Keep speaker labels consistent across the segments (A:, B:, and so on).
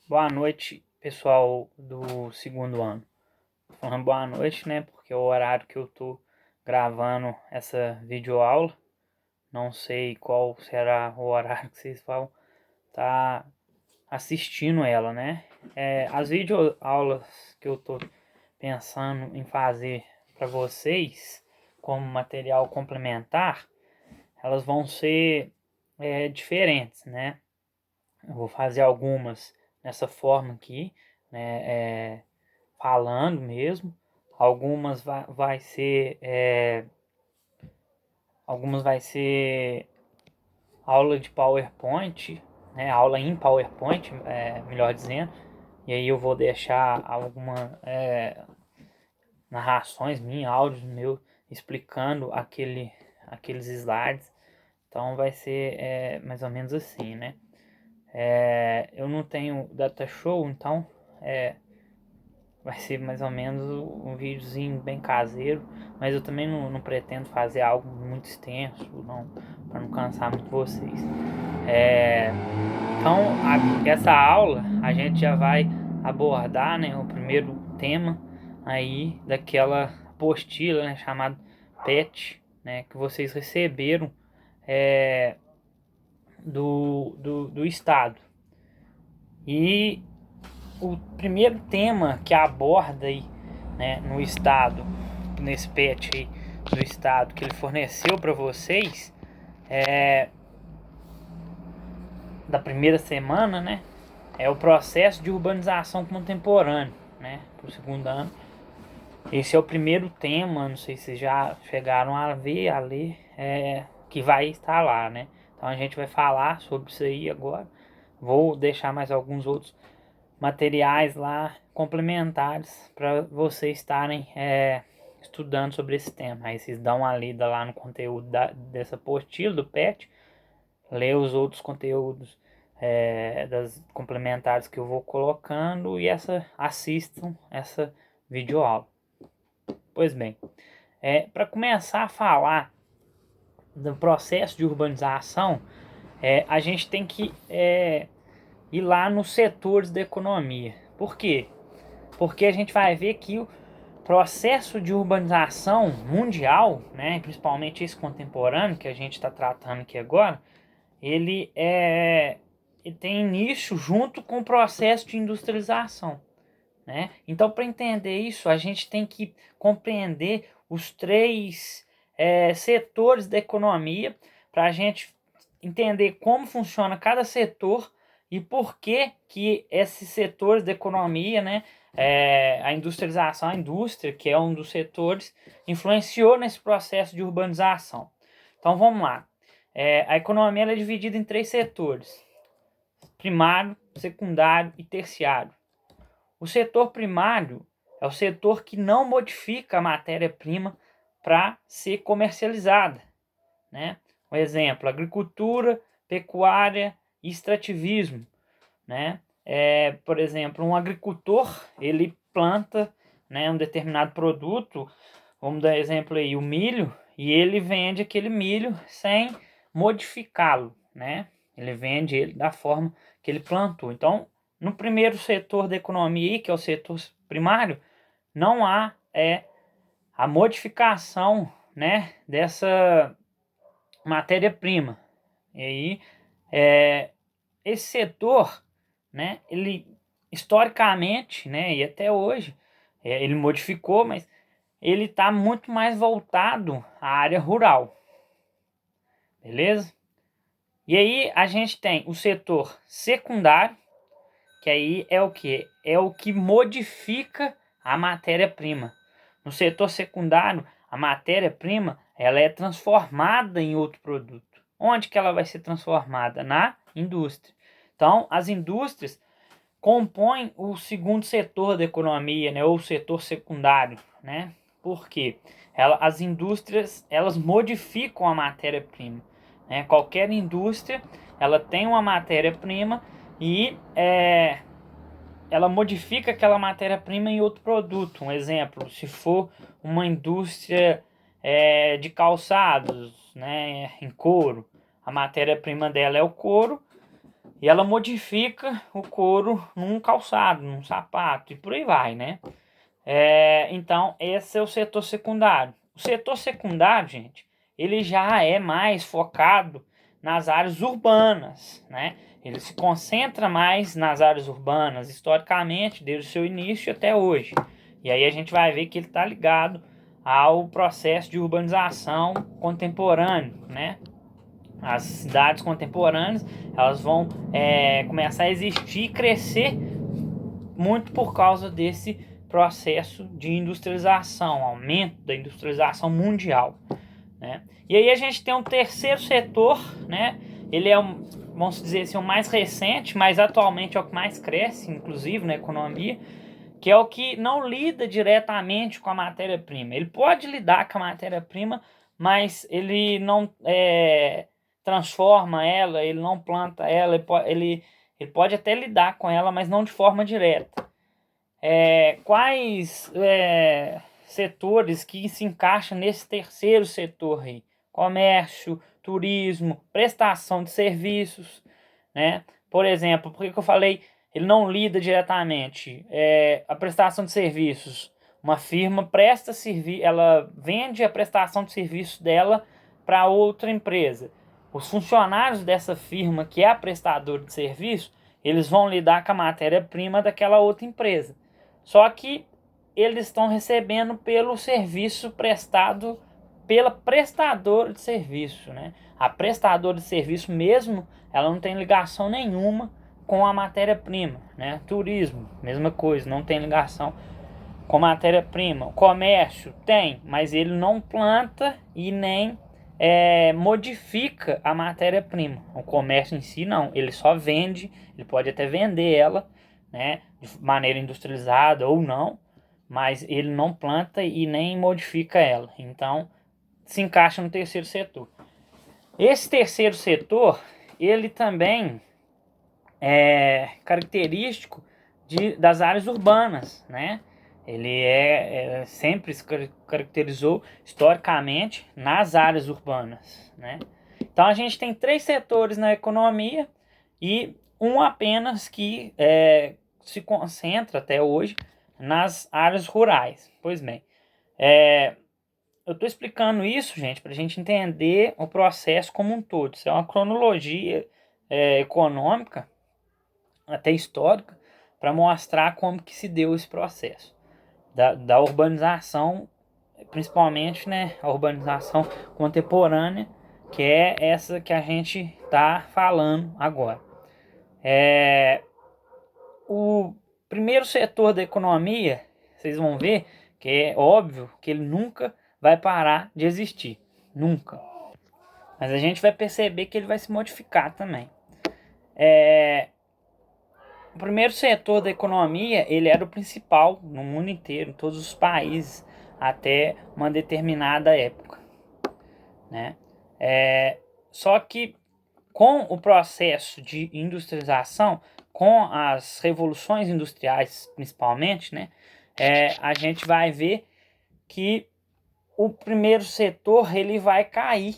A: Boa noite, pessoal do segundo ano. Tô falando boa noite, né? Porque é o horário que eu tô gravando essa videoaula. Não sei qual será o horário que vocês vão tá assistindo ela, né? As videoaulas que eu tô pensando em fazer para vocês como material complementar, elas vão ser diferentes, né? Eu vou fazer algumas nessa forma aqui, né? Falando mesmo. Algumas algumas vai ser aula de PowerPoint, né? Aula em PowerPoint, melhor dizendo. E aí eu vou deixar algumas narrações minhas, áudios meus explicando aqueles slides. Então vai ser mais ou menos assim, né? Eu não tenho data show, então vai ser mais ou menos um videozinho bem caseiro, mas eu também não pretendo fazer algo muito extenso, não, para não cansar muito vocês. Então, essa aula a gente já vai abordar, né, o primeiro tema aí daquela apostila, né, chamada PET, né, que vocês receberam do Estado. E o primeiro tema que aborda aí, né, no estado, nesse PET aí do estado que ele forneceu para vocês, da primeira semana, né, é o processo de urbanização contemporânea, né, para o segundo ano. Esse é o primeiro tema, não sei se já chegaram a ver, a ler, que vai estar lá, né. Então a gente vai falar sobre isso aí agora. Vou deixar mais alguns outros materiais lá complementares para vocês estarem estudando sobre esse tema. Aí vocês dão uma lida lá no conteúdo dessa apostila do PET, lê os outros conteúdos das complementares que eu vou colocando e assistam essa videoaula. Pois bem, para começar a falar do processo de urbanização, a gente tem que ir lá nos setores da economia. Por quê? Porque a gente vai ver que o processo de urbanização mundial, né, principalmente esse contemporâneo que a gente está tratando aqui agora, ele tem início junto com o processo de industrialização, né? Então, para entender isso, a gente tem que compreender os três setores da economia para a gente entender como funciona cada setor e por que esses setores da economia, né, a industrialização, a indústria, que é um dos setores, influenciou nesse processo de urbanização. Então vamos lá. A economia é dividida em três setores: primário, secundário e terciário. O setor primário é o setor que não modifica a matéria-prima para ser comercializada, né? Um exemplo: agricultura, pecuária e extrativismo, né? Por exemplo, um agricultor ele planta, né, um determinado produto, vamos dar exemplo aí, o milho, e ele vende aquele milho sem modificá-lo, né? Ele vende ele da forma que ele plantou. Então, no primeiro setor da economia aí, que é o setor primário, não há a modificação, né, dessa matéria-prima. E aí, esse setor, né, ele historicamente, né, e até hoje, ele modificou, mas ele está muito mais voltado à área rural, beleza? E aí a gente tem o setor secundário, que aí é o que? É o que modifica a matéria-prima. No setor secundário, a matéria-prima ela é transformada em outro produto. Onde que ela vai ser transformada? Na indústria. Então, as indústrias compõem o segundo setor da economia, né, ou o setor secundário, né? Por quê? As indústrias elas modificam a matéria-prima, né? Qualquer indústria ela tem uma matéria-prima e ela modifica aquela matéria-prima em outro produto. Um exemplo, se for uma indústria de calçados, né, em couro, a matéria-prima dela é o couro, E ela modifica o couro num calçado, num sapato, e por aí vai, né? Então, esse é o setor secundário. O setor secundário, gente, ele já é mais focado nas áreas urbanas, né? Ele se concentra mais nas áreas urbanas, historicamente, desde o seu início até hoje. E aí a gente vai ver que ele está ligado ao processo de urbanização contemporâneo, né? As cidades contemporâneas, elas vão começar a existir e crescer muito por causa desse processo de industrialização, aumento da industrialização mundial, né? E aí a gente tem um terceiro setor, né? Ele é vamos dizer assim, o mais recente, mas atualmente é o que mais cresce, inclusive na economia, que é o que não lida diretamente com a matéria-prima. Ele pode lidar com a matéria-prima, mas ele não transforma ela, ele não planta ela, ele pode até lidar com ela, mas não de forma direta. Quais setores que se encaixam nesse terceiro setor aí? Comércio, turismo, prestação de serviços, né? Por exemplo, por que eu falei ele não lida diretamente? A prestação de serviços. Uma firma presta serviço, ela vende a prestação de serviço dela para outra empresa. Os funcionários dessa firma, que é a prestadora de serviço, eles vão lidar com a matéria-prima daquela outra empresa. Só que eles estão recebendo pelo serviço prestado pela prestadora de serviço, né? A prestadora de serviço mesmo, ela não tem ligação nenhuma com a matéria-prima, né? Turismo, mesma coisa, não tem ligação com matéria-prima. Comércio tem, mas ele não planta e nem modifica a matéria-prima. O comércio em si não, ele só vende, ele pode até vender ela, né, de maneira industrializada ou não, mas ele não planta e nem modifica ela. Então, se encaixa no terceiro setor. Esse terceiro setor, ele também é característico das áreas urbanas, né? Ele sempre se caracterizou historicamente nas áreas urbanas, né? Então a gente tem três setores na economia e um apenas que se concentra até hoje nas áreas rurais. Pois bem, eu estou explicando isso, gente, para a gente entender o processo como um todo. Isso é uma cronologia econômica, até histórica, para mostrar como que se deu esse processo da urbanização, principalmente, né, a urbanização contemporânea, que é essa que a gente está falando agora. O primeiro setor da economia, vocês vão ver que é óbvio que ele nunca vai parar de existir, nunca. Mas a gente vai perceber que ele vai se modificar também. O primeiro setor da economia, ele era o principal no mundo inteiro, em todos os países, até uma determinada época, né? Só que com o processo de industrialização, com as revoluções industriais principalmente, né? A gente vai ver que o primeiro setor ele vai cair,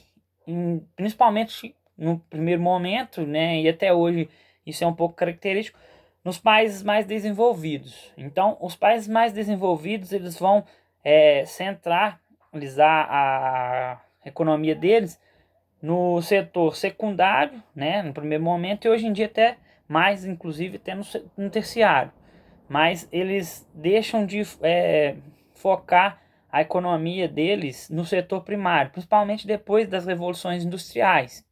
A: principalmente no primeiro momento, né? E até hoje isso é um pouco característico nos países mais desenvolvidos. Então, os países mais desenvolvidos eles vão centralizar a economia deles no setor secundário, né, no primeiro momento, e hoje em dia até mais, inclusive, até no terciário. Mas eles deixam de focar a economia deles no setor primário, principalmente depois das revoluções industriais.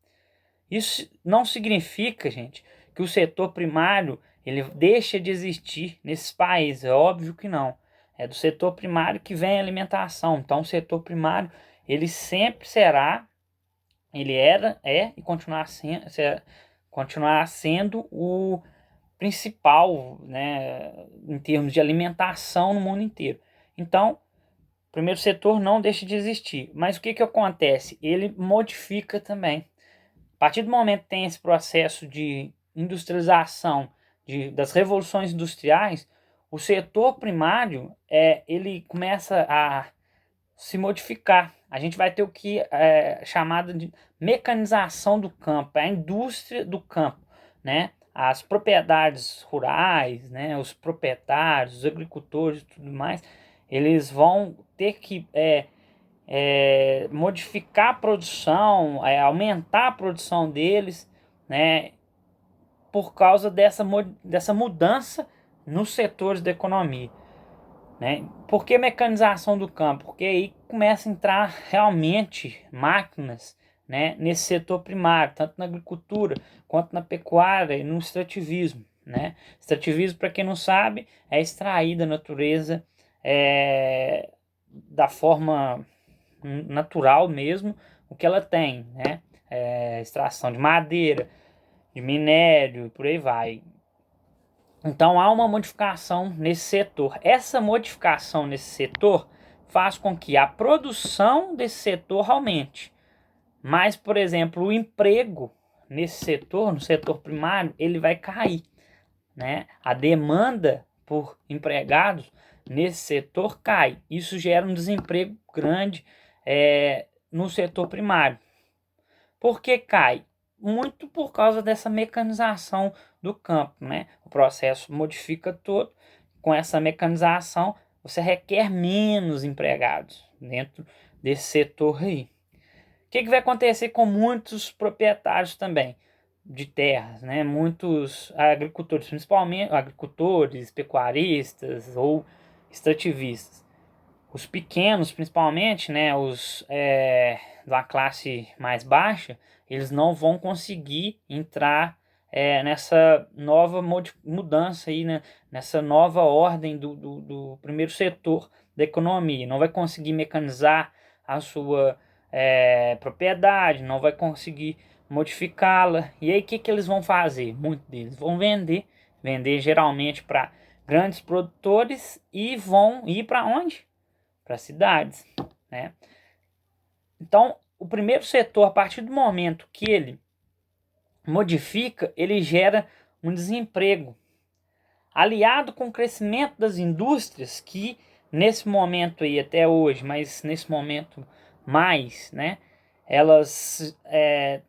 A: Isso não significa, gente, que o setor primário ele deixa de existir nesses países. É óbvio que não. É do setor primário que vem a alimentação. Então, o setor primário ele sempre será, ele era, e continuará sendo o principal, né, em termos de alimentação no mundo inteiro. Então, o primeiro setor não deixa de existir. Mas o que acontece? Ele modifica também. A partir do momento que tem esse processo de industrialização, das revoluções industriais, o setor primário ele começa a se modificar. A gente vai ter o que é chamado de mecanização do campo, a indústria do campo, né, as propriedades rurais, né, os proprietários, os agricultores e tudo mais, eles vão ter que modificar a produção, aumentar a produção deles, né, por causa dessa mudança nos setores da economia. Né? Por que mecanização do campo? Porque aí começa a entrar realmente máquinas, né, nesse setor primário, tanto na agricultura quanto na pecuária e no extrativismo. Né? Extrativismo, para quem não sabe, é extrair da natureza da forma natural mesmo o que ela tem. Né? Extração de madeira, de minério, por aí vai. Então há uma modificação nesse setor. Essa modificação nesse setor faz com que a produção desse setor aumente. Mas, por exemplo, o emprego nesse setor, no setor primário, ele vai cair. Né? A demanda por empregados nesse setor cai. Isso gera um desemprego grande no setor primário. Por que cai? Muito por causa dessa mecanização do campo, né? O processo modifica todo. Com essa mecanização, você requer menos empregados dentro desse setor aí. O que vai acontecer com muitos proprietários também de terras, né? Muitos agricultores, principalmente agricultores, pecuaristas ou extrativistas. Os pequenos, principalmente, né, os da classe mais baixa, eles não vão conseguir entrar nessa nova mudança aí, né, nessa nova ordem do primeiro setor da economia. Não vai conseguir mecanizar a sua propriedade, não vai conseguir modificá-la. E aí o que eles vão fazer? Muitos deles vão vender geralmente para grandes produtores e vão ir para onde? Para cidades, né? Então, o primeiro setor, a partir do momento que ele modifica, ele gera um desemprego, aliado com o crescimento das indústrias que nesse momento aí até hoje, mas nesse momento mais, né? Elas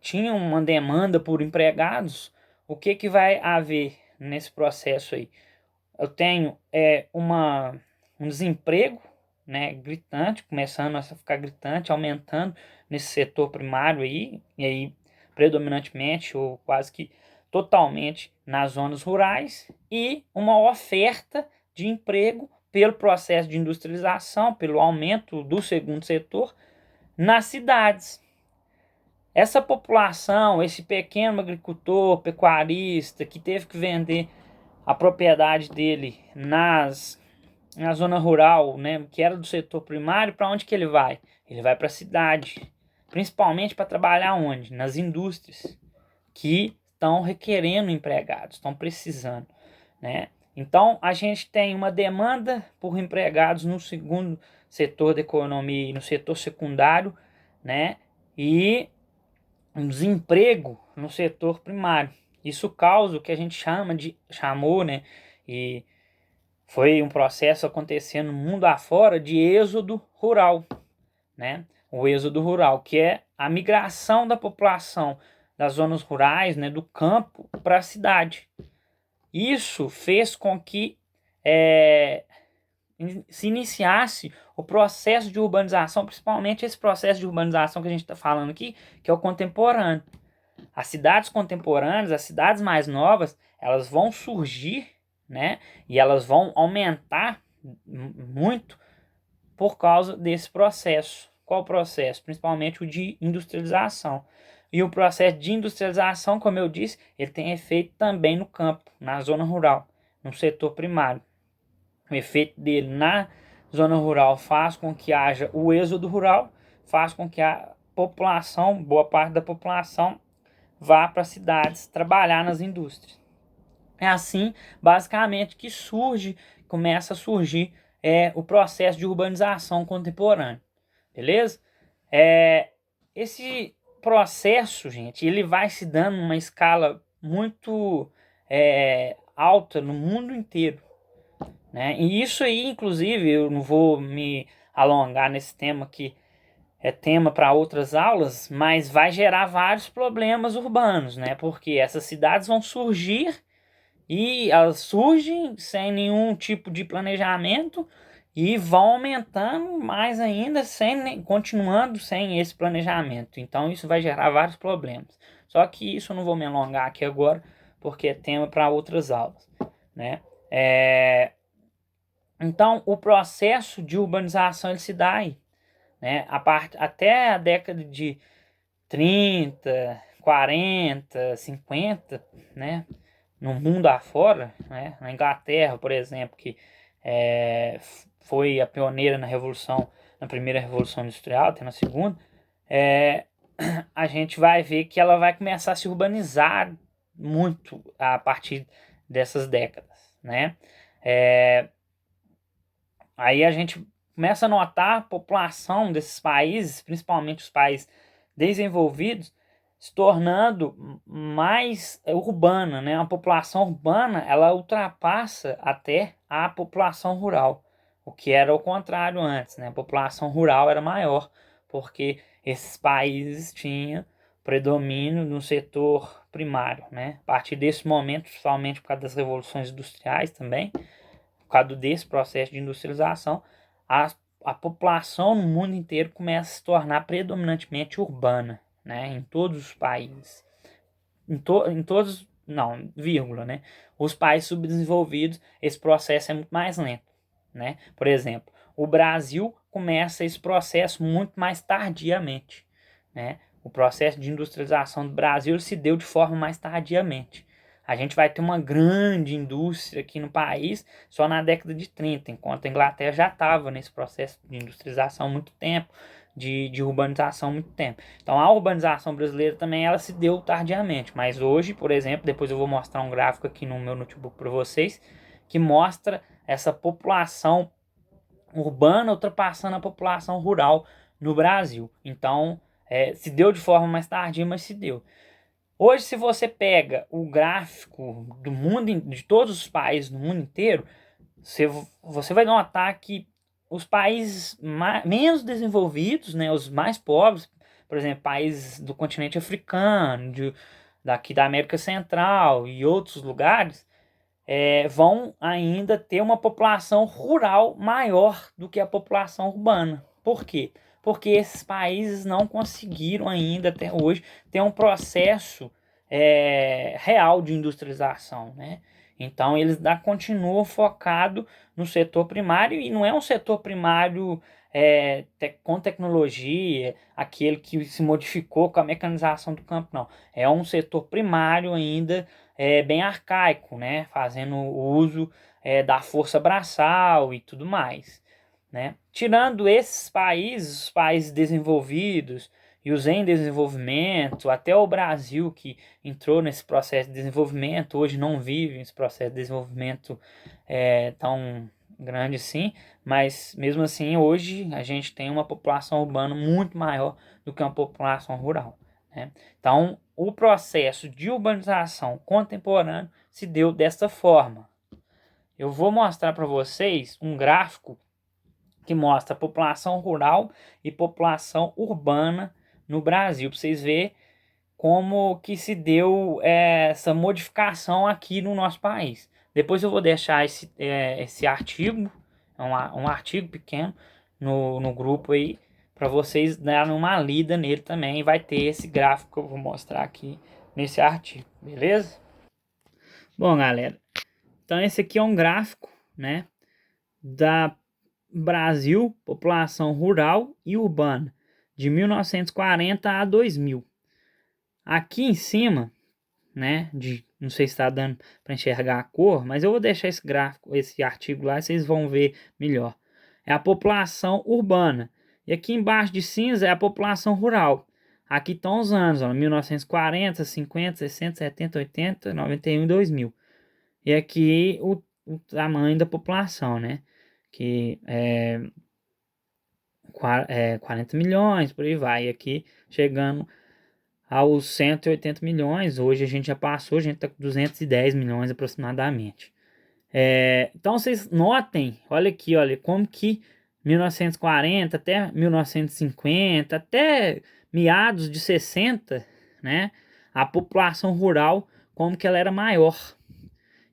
A: tinham uma demanda por empregados. O que vai haver nesse processo aí? Eu tenho um desemprego, né, gritante, começando a ficar gritante, aumentando nesse setor primário aí, e aí predominantemente ou quase que totalmente nas zonas rurais, e uma oferta de emprego pelo processo de industrialização, pelo aumento do segundo setor nas cidades. Essa população, esse pequeno agricultor, pecuarista que teve que vender a propriedade dele na zona rural, né, que era do setor primário, para onde que ele vai? Ele vai para a cidade, principalmente para trabalhar onde? Nas indústrias, que estão requerendo empregados, estão precisando, né? Então a gente tem uma demanda por empregados no segundo setor da economia e no setor secundário, né? E um desemprego no setor primário. Isso causa o que a gente chamou, né? E foi um processo acontecendo no mundo afora de êxodo rural, né? O êxodo rural, que é a migração da população das zonas rurais, né, do campo para a cidade. Isso fez com que se iniciasse o processo de urbanização, principalmente esse processo de urbanização que a gente está falando aqui, que é o contemporâneo. As cidades contemporâneas, as cidades mais novas, elas vão surgir, né? E elas vão aumentar muito por causa desse processo. Qual processo? Principalmente o de industrialização. E o processo de industrialização, como eu disse, ele tem efeito também no campo, na zona rural, no setor primário. O efeito dele na zona rural faz com que haja o êxodo rural, faz com que a população, boa parte da população, vá para as cidades trabalhar nas indústrias. É assim, basicamente, que começa a surgir o processo de urbanização contemporânea. Beleza? Esse processo, gente, ele vai se dando numa escala muito alta no mundo inteiro. Né? E isso aí, inclusive, eu não vou me alongar nesse tema aqui é tema para outras aulas, mas vai gerar vários problemas urbanos, né? Porque essas cidades vão surgir e elas surgem sem nenhum tipo de planejamento e vão aumentando mais ainda continuando sem esse planejamento. Então isso vai gerar vários problemas. Só que isso eu não vou me alongar aqui agora, porque é tema para outras aulas, né? Então o processo de urbanização ele se dá aí, né? Até a década de 30, 40, 50, né? No mundo afora, né? Na Inglaterra, por exemplo, que foi a pioneira na primeira revolução industrial, até na segunda, a gente vai ver que ela vai começar a se urbanizar muito a partir dessas décadas, né? Aí a gente começa a notar a população desses países, principalmente os países desenvolvidos, se tornando mais urbana, né? A população urbana, ela ultrapassa até a população rural, o que era o contrário antes, né? A população rural era maior, porque esses países tinham predomínio no setor primário, né? A partir desse momento, principalmente por causa das revoluções industriais também, por causa desse processo de industrialização, a população no mundo inteiro começa a se tornar predominantemente urbana, né? Em todos os países. Em todos, não, vírgula, né? Os países subdesenvolvidos, esse processo é muito mais lento, né? Por exemplo, o Brasil começa esse processo muito mais tardiamente, né? O processo de industrialização do Brasil se deu de forma mais tardiamente. A gente vai ter uma grande indústria aqui no país só na década de 30, enquanto a Inglaterra já estava nesse processo de industrialização há muito tempo, de urbanização há muito tempo. Então a urbanização brasileira também ela se deu tardiamente, mas hoje, por exemplo, depois eu vou mostrar um gráfico aqui no meu notebook para vocês, que mostra essa população urbana ultrapassando a população rural no Brasil. Então, se deu de forma mais tardia, mas se deu. Hoje, se você pega o gráfico do mundo, de todos os países no mundo inteiro, você vai notar que os países menos desenvolvidos, né, os mais pobres, por exemplo, países do continente africano, daqui da América Central e outros lugares, vão ainda ter uma população rural maior do que a população urbana. Por quê? Porque esses países não conseguiram ainda até hoje ter um processo real de industrialização, né? Então eles continuam focados no setor primário e não é um setor primário com tecnologia, aquele que se modificou com a mecanização do campo, não. É um setor primário ainda bem arcaico, né? Fazendo o uso da força braçal e tudo mais, né? Tirando esses países, os países desenvolvidos e os em desenvolvimento, até o Brasil que entrou nesse processo de desenvolvimento, hoje não vive esse processo de desenvolvimento tão grande assim, mas mesmo assim hoje a gente tem uma população urbana muito maior do que uma população rural, né? Então o processo de urbanização contemporâneo se deu desta forma. Eu vou mostrar para vocês um gráfico que mostra a população rural e população urbana no Brasil, para vocês verem como que se deu essa modificação aqui no nosso país. Depois eu vou deixar esse artigo, um artigo pequeno no grupo aí, para vocês darem uma lida nele também. Vai ter esse gráfico que eu vou mostrar aqui nesse artigo, beleza? Bom, galera, então esse aqui é um gráfico, né, da Brasil, população rural e urbana, de 1940 a 2000. Aqui em cima, né, não sei se está dando para enxergar a cor, mas eu vou deixar esse gráfico, esse artigo lá, e vocês vão ver melhor. É a população urbana. E aqui embaixo de cinza é a população rural. Aqui estão os anos, ó, 1940, 50, 60, 70, 80, 91 e 2000. E aqui o tamanho da população, né? Que é 40 milhões, por aí vai. E aqui chegando aos 180 milhões, hoje a gente já passou, a gente está com 210 milhões aproximadamente. Então vocês notem, olha aqui, olha como que 1940 até 1950, até meados de 60, né, a população rural como que ela era maior.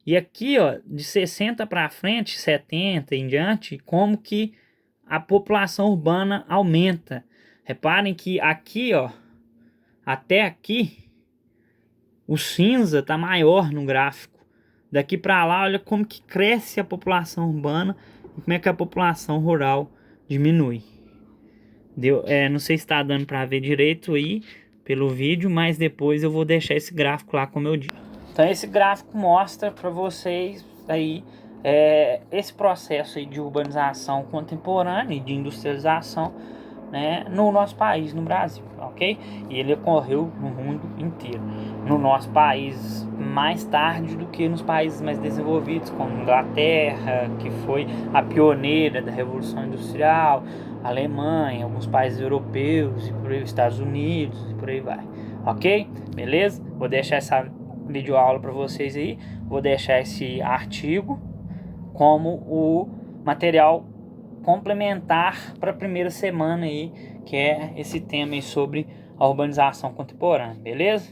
A: E aqui, ó, de 60 para frente, 70 em diante, como que a população urbana aumenta. Reparem que aqui, ó, até aqui, o cinza tá maior no gráfico. Daqui para lá, olha como que cresce a população urbana e como é que a população rural diminui. Não sei se está dando para ver direito aí pelo vídeo, mas depois eu vou deixar esse gráfico lá como eu disse. Então esse gráfico mostra para vocês aí esse processo aí de urbanização contemporânea e de industrialização, né, no nosso país, no Brasil, ok? E ele ocorreu no mundo inteiro. No nosso país mais tarde do que nos países mais desenvolvidos, como Inglaterra, que foi a pioneira da Revolução Industrial, Alemanha, alguns países europeus, e por aí, Estados Unidos e por aí vai, ok? Beleza? Vou deixar essa videoaula para vocês aí, vou deixar esse artigo como o material complementar para a primeira semana aí, que é esse tema aí sobre a urbanização contemporânea, beleza?